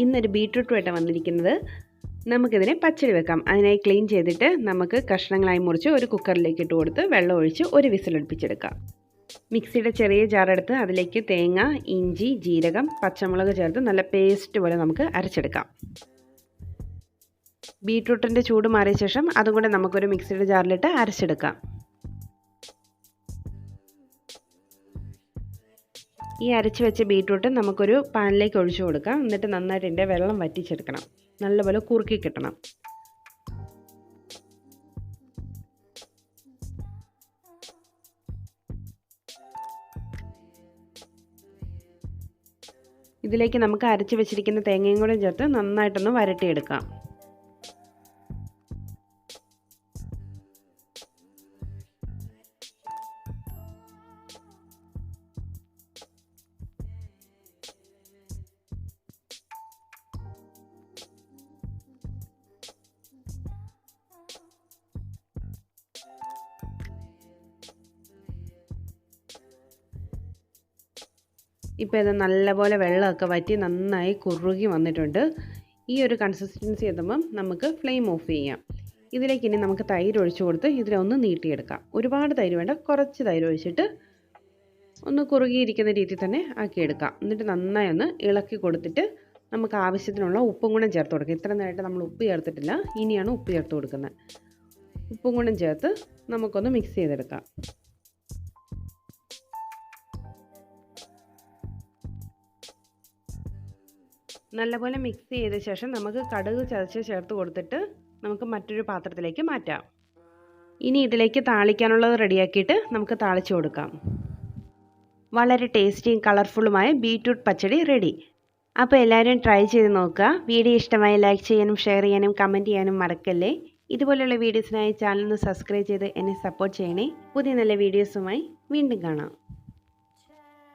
ഇന്നൊരു ബീട്രൂട്ടുമായിട്ടാണ് വന്നിരിക്കുന്നത്. നമുക്കിതിനെ പച്ചടി വെക്കാം. അതിനായി ക്ലീൻ ചെയ്തിട്ട് നമുക്ക് കഷ്ണങ്ങളായി മുറിച്ച് ഒരു കുക്കറിലേക്ക് ഇട്ട് കൊടുത്ത് വെള്ളം ഒഴിച്ച് ഒരു വിസിലടുപ്പിച്ചെടുക്കാം. മിക്സിയുടെ ചെറിയ ജാറെടുത്ത് അതിലേക്ക് തേങ്ങ, ഇഞ്ചി, ജീരകം, പച്ചമുളക് ചേർത്ത് നല്ല പേസ്റ്റ് പോലെ നമുക്ക് അരച്ചെടുക്കാം. ബീട്രൂട്ടിൻ്റെ ചൂട് മാറിയ ശേഷം അതും കൂടെ നമുക്കൊരു മിക്സിയുടെ ജാറിലിട്ട് അരച്ചെടുക്കാം. ഈ അരച്ച് വെച്ച ബീട്രൂട്ട് നമുക്കൊരു പാനിലേക്ക് ഒഴിച്ചു കൊടുക്കാം. എന്നിട്ട് നന്നായിട്ട് ഇതിൻ്റെ വെള്ളം വറ്റിച്ചെടുക്കണം. നല്ലപോലെ കുറുക്കി കിട്ടണം. ഇതിലേക്ക് നമുക്ക് അരച്ച് വെച്ചിരിക്കുന്ന തേങ്ങയും കൂടെ ചേർത്ത് നന്നായിട്ടൊന്ന് വരട്ടിയെടുക്കാം. ഇപ്പോൾ ഇത് നല്ലപോലെ വെള്ളമൊക്കെ വറ്റി നന്നായി കുറുകി വന്നിട്ടുണ്ട്. ഈ ഒരു കൺസിസ്റ്റൻസി എത്തുമ്പം നമുക്ക് ഫ്ലെയിം ഓഫ് ചെയ്യാം. ഇതിലേക്ക് ഇനി നമുക്ക് തൈര് ഒഴിച്ചു കൊടുത്ത് ഇതിലൊന്ന് നീട്ടിയെടുക്കാം. ഒരുപാട് തൈര് വേണ്ട, കുറച്ച് തൈര് ഒഴിച്ചിട്ട് ഒന്ന് കുറുകിയിരിക്കുന്ന രീതിയിൽ തന്നെ ആക്കിയെടുക്കാം. എന്നിട്ട് നന്നായി ഒന്ന് ഇളക്കി കൊടുത്തിട്ട് നമുക്ക് ആവശ്യത്തിനുള്ള ഉപ്പും കൂടെ ചേർത്ത് കൊടുക്കാം. ഇത്ര നേരമായിട്ട് നമ്മൾ ഉപ്പ് ചേർത്തിട്ടില്ല, ഇനിയാണ് ഉപ്പ് ചേർത്ത് കൊടുക്കുന്നത്. ഉപ്പും കൂടെ ചേർത്ത് നമുക്കൊന്ന് മിക്സ് ചെയ്തെടുക്കാം. നല്ലപോലെ മിക്സ് ചെയ്ത ശേഷം നമുക്ക് കടുക് ചതച്ച് ചേർത്ത് കൊടുത്തിട്ട് നമുക്ക് മറ്റൊരു പാത്രത്തിലേക്ക് മാറ്റാം. ഇനി ഇതിലേക്ക് താളിക്കാനുള്ളത് റെഡിയാക്കിയിട്ട് നമുക്ക് താളിച്ചു കൊടുക്കാം. വളരെ ടേസ്റ്റിയും കളർഫുള്ളുമായ ബീട്രൂട്ട് പച്ചടി റെഡി. അപ്പോൾ എല്ലാവരും ട്രൈ ചെയ്ത് നോക്കുക. വീഡിയോ ഇഷ്ടമായി ലൈക്ക് ചെയ്യാനും ഷെയർ ചെയ്യാനും കമൻറ്റ് ചെയ്യാനും മറക്കല്ലേ. ഇതുപോലെയുള്ള വീഡിയോസിനായി ചാനൽ ഒന്ന് സബ്സ്ക്രൈബ് ചെയ്ത് എന്നെ സപ്പോർട്ട് ചെയ്യണേ. പുതിയ നല്ല വീഡിയോസുമായി വീണ്ടും കാണാം.